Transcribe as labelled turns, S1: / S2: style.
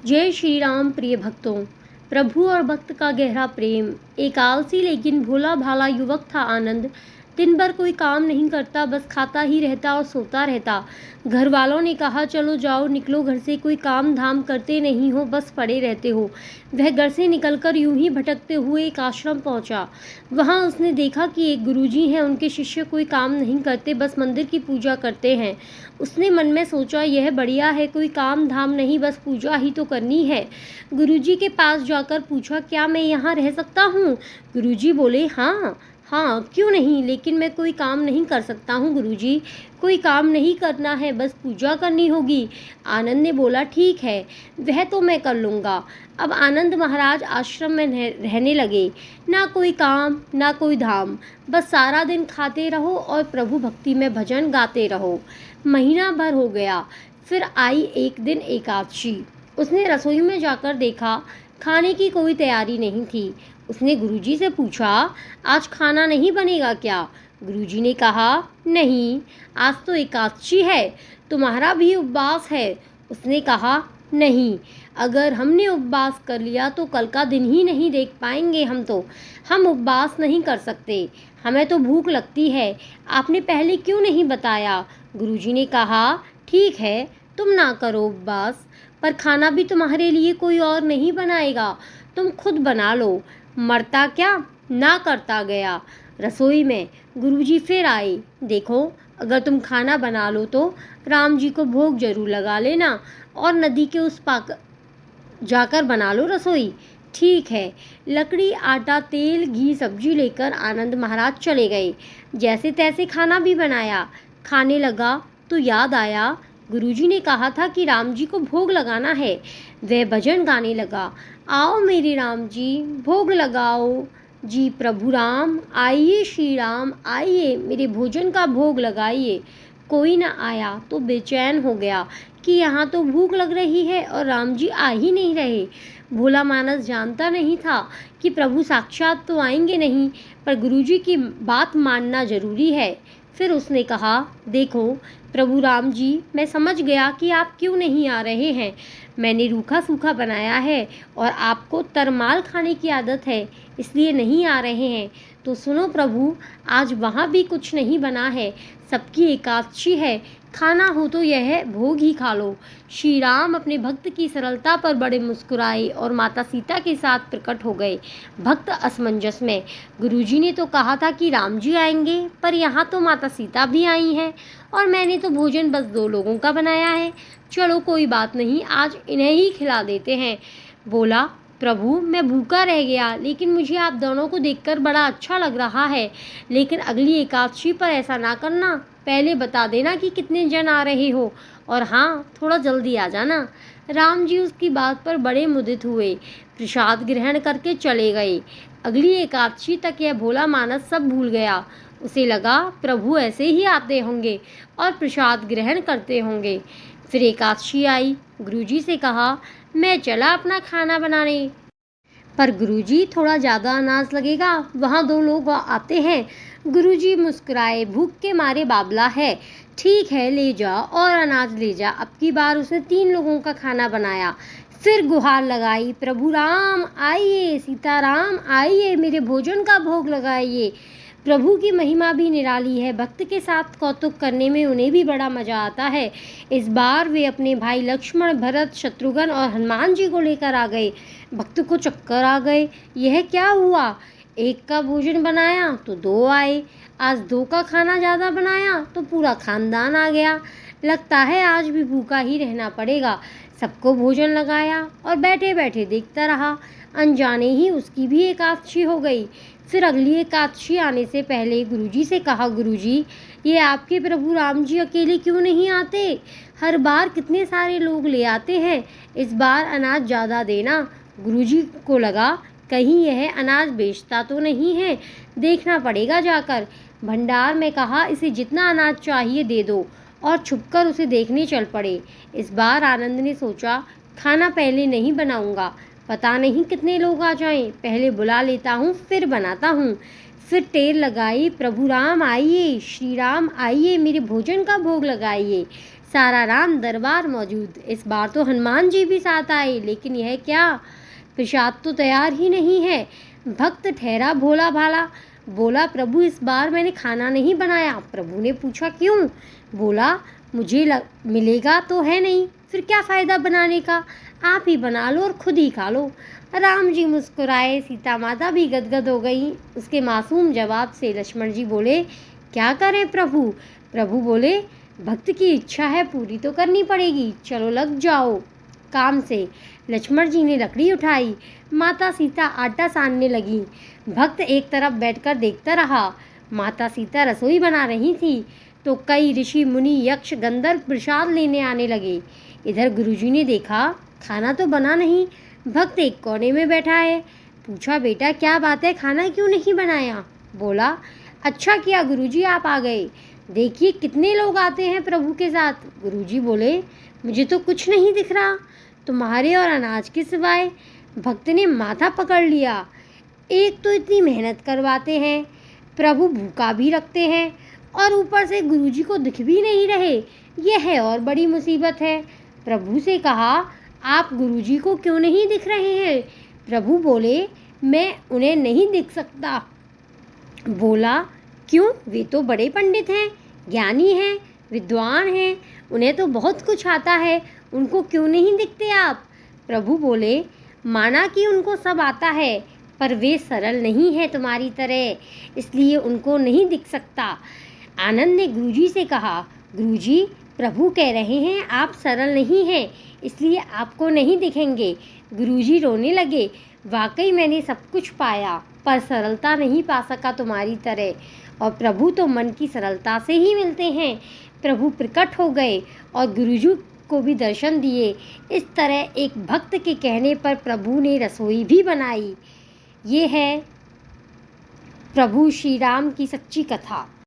S1: जय श्री राम। प्रिय भक्तों, प्रभु और भक्त का गहरा प्रेम। एक आलसी लेकिन भोला भाला युवक था आनंद। दिन भर कोई काम नहीं करता, बस खाता ही रहता और सोता रहता। घर वालों ने कहा, चलो जाओ, निकलो घर से, कोई काम धाम करते नहीं हो, बस पड़े रहते हो। वह घर से निकलकर यूं ही भटकते हुए एक आश्रम पहुंचा। वहां उसने देखा कि एक गुरुजी हैं, उनके शिष्य कोई काम नहीं करते, बस मंदिर की पूजा करते हैं। उसने मन में सोचा, यह बढ़िया है, कोई काम धाम नहीं, बस पूजा ही तो करनी है। गुरुजी के पास जाकर पूछा, क्या मैं यहाँ रह सकता हूँ? गुरुजी बोले, हाँ हाँ, क्यों नहीं, लेकिन मैं कोई काम नहीं कर सकता हूँ गुरुजी। कोई काम नहीं करना है, बस पूजा करनी होगी। आनंद ने बोला, ठीक है, वह तो मैं कर लूँगा। अब आनंद महाराज आश्रम में रहने लगे। ना कोई काम, ना कोई धाम, बस सारा दिन खाते रहो और प्रभु भक्ति में भजन गाते रहो। महीना भर हो गया। फिर आई एक दिन एकादशी। उसने रसोई में जाकर देखा, खाने की कोई तैयारी नहीं थी। उसने गुरुजी से पूछा, आज खाना नहीं बनेगा क्या? गुरुजी ने कहा, नहीं, आज तो एकादशी है, तुम्हारा भी उपवास है। उसने कहा, नहीं, अगर हमने उपवास कर लिया तो कल का दिन ही नहीं देख पाएंगे हम उपवास नहीं कर सकते, हमें तो भूख लगती है। आपने पहले क्यों नहीं बताया? गुरुजी ने कहा, ठीक है, तुम ना करो उपवास, पर खाना भी तुम्हारे लिए कोई और नहीं बनाएगा, तुम खुद बना लो। मरता क्या, ना करता गया। रसोई में गुरुजी फिर आए। देखो, अगर तुम खाना बना लो तो राम जी को भोग जरूर लगा लेना, और नदी के उस पार जाकर बना लो रसोई। ठीक है। लकड़ी, आटा, तेल, घी, सब्जी लेकर आनंद महाराज चले गए। जैसे तैसे खाना भी बनाया। खाने लगा तो याद आया, गुरुजी ने कहा था कि राम जी को भोग लगाना है। वह भजन गाने लगा, आओ मेरे राम जी, भोग लगाओ जी, प्रभु राम आइए, श्री राम आइए, मेरे भोजन का भोग लगाइए। कोई न आया तो बेचैन हो गया कि यहाँ तो भूख लग रही है और राम जी आ ही नहीं रहे। भोला मानस जानता नहीं था कि प्रभु साक्षात तो आएंगे नहीं, पर गुरुजी की बात मानना जरूरी है। फिर उसने कहा, देखो प्रभु राम जी, मैं समझ गया कि आप क्यों नहीं आ रहे हैं। मैंने रूखा सूखा बनाया है और आपको तरमाल खाने की आदत है, इसलिए नहीं आ रहे हैं। तो सुनो प्रभु, आज वहाँ भी कुछ नहीं बना है, सबकी एकादशी है, खाना हो तो यह भोग ही खा लो। श्री राम अपने भक्त की सरलता पर बड़े मुस्कुराए और माता सीता के साथ प्रकट हो गए। भक्त असमंजस में, गुरुजी ने तो कहा था कि राम जी आएंगे, पर यहाँ तो माता सीता भी आई हैं और मैंने तो भोजन बस 2 लोगों का बनाया है। चलो कोई बात नहीं, आज इन्हें ही खिला देते हैं। बोला, प्रभु मैं भूखा रह गया, लेकिन मुझे आप दोनों को देखकर बड़ा अच्छा लग रहा है। लेकिन अगली एकादशी पर ऐसा ना करना, पहले बता देना कि कितने जन आ रहे हो, और हाँ, थोड़ा जल्दी आ जाना। राम जी उसकी बात पर बड़े मुदित हुए, प्रसाद ग्रहण करके चले गए। अगली एकादशी तक यह भोला मानस सब भूल गया। उसे लगा प्रभु ऐसे ही आते होंगे और प्रसाद ग्रहण करते होंगे। फिर एकादशी आई। गुरुजी से कहा, मैं चला अपना खाना बनाने। पर गुरुजी, थोड़ा ज़्यादा अनाज लगेगा, वहाँ 2 लोग आते हैं। गुरुजी मुस्कुराए, भूख के मारे बाबला है। ठीक है, ले जा और अनाज ले जा। अब की बार उसने 3 लोगों का खाना बनाया। फिर गुहार लगाई, प्रभु राम आइए, सीताराम आइए, मेरे भोजन का भोग लगाइए। प्रभु की महिमा भी निराली है, भक्त के साथ कौतुक करने में उन्हें भी बड़ा मजा आता है। इस बार वे अपने भाई लक्ष्मण, भरत, शत्रुघ्न और हनुमान जी को लेकर आ गए। भक्त को चक्कर आ गए, यह क्या हुआ? एक का भोजन बनाया तो 2 आए, आज 2 का खाना ज़्यादा बनाया तो पूरा खानदान आ गया। लगता है आज भी भूखा ही रहना पड़ेगा। सबको भोजन लगाया और बैठे बैठे देखता रहा। अनजाने ही उसकी भी एकादशी हो गई। फिर अगली एकादशी आने से पहले गुरुजी से कहा, गुरुजी, ये आपके प्रभु राम जी अकेले क्यों नहीं आते? हर बार कितने सारे लोग ले आते हैं, इस बार अनाज ज़्यादा देना। गुरुजी को लगा, कहीं यह अनाज बेचता तो नहीं है, देखना पड़ेगा जाकर। भंडार में कहा, इसे जितना अनाज चाहिए दे दो, और छुपकर उसे देखने चल पड़े। इस बार आनंद ने सोचा, खाना पहले नहीं बनाऊंगा, पता नहीं कितने लोग आ जाएं, पहले बुला लेता हूँ फिर बनाता हूँ। फिर टेर लगाई, प्रभु राम आइए, श्री राम आइए, मेरे भोजन का भोग लगाइए। सारा राम दरबार मौजूद। इस बार तो हनुमान जी भी साथ आए, लेकिन यह क्या, प्रसाद तो तैयार ही नहीं है। भक्त ठहरा भोला भाला, बोला प्रभु इस बार मैंने खाना नहीं बनाया। प्रभु ने पूछा क्यों? बोला मुझे मिलेगा तो है नहीं, फिर क्या फ़ायदा बनाने का, आप ही बना लो और खुद ही खा लो। राम जी मुस्कुराए, सीता माता भी गदगद हो गई उसके मासूम जवाब से। लक्ष्मण जी बोले क्या करें प्रभु? प्रभु बोले भक्त की इच्छा है, पूरी तो करनी पड़ेगी, चलो लग जाओ काम से। लक्ष्मण जी ने लकड़ी उठाई, माता सीता आटा सानने लगी। भक्त एक तरफ बैठकर देखता रहा। माता सीता रसोई बना रही थी तो कई ऋषि मुनि यक्ष गंधर्व प्रसाद लेने आने लगे। इधर गुरुजी ने देखा खाना तो बना नहीं, भक्त एक कोने में बैठा है। पूछा बेटा क्या बात है, खाना क्यों नहीं बनाया? बोला अच्छा किया गुरुजी आप आ गए, देखिए कितने लोग आते हैं प्रभु के साथ। गुरुजी बोले मुझे तो कुछ नहीं दिख रहा तुम्हारे और अनाज के सिवाय। भक्त ने माथा पकड़ लिया, एक तो इतनी मेहनत करवाते हैं, प्रभु भूखा भी रखते हैं और ऊपर से गुरुजी को दिख भी नहीं रहे, यह है और बड़ी मुसीबत है। प्रभु से कहा आप गुरुजी को क्यों नहीं दिख रहे हैं? प्रभु बोले मैं उन्हें नहीं दिख सकता। बोला क्यों? वे तो बड़े पंडित हैं, ज्ञानी हैं, विद्वान हैं, उन्हें तो बहुत कुछ आता है, उनको क्यों नहीं दिखते आप? प्रभु बोले माना कि उनको सब आता है, पर वे सरल नहीं है तुम्हारी तरह, इसलिए उनको नहीं दिख सकता। आनंद ने गुरुजी से कहा गुरुजी प्रभु कह रहे हैं आप सरल नहीं हैं, इसलिए आपको नहीं दिखेंगे। गुरुजी रोने लगे, वाकई मैंने सब कुछ पाया पर सरलता नहीं पा सका तुम्हारी तरह, और प्रभु तो मन की सरलता से ही मिलते हैं। प्रभु प्रकट हो गए और गुरुजी को भी दर्शन दिए। इस तरह एक भक्त के कहने पर प्रभु ने रसोई भी बनाई। ये है प्रभु श्री राम की सच्ची कथा।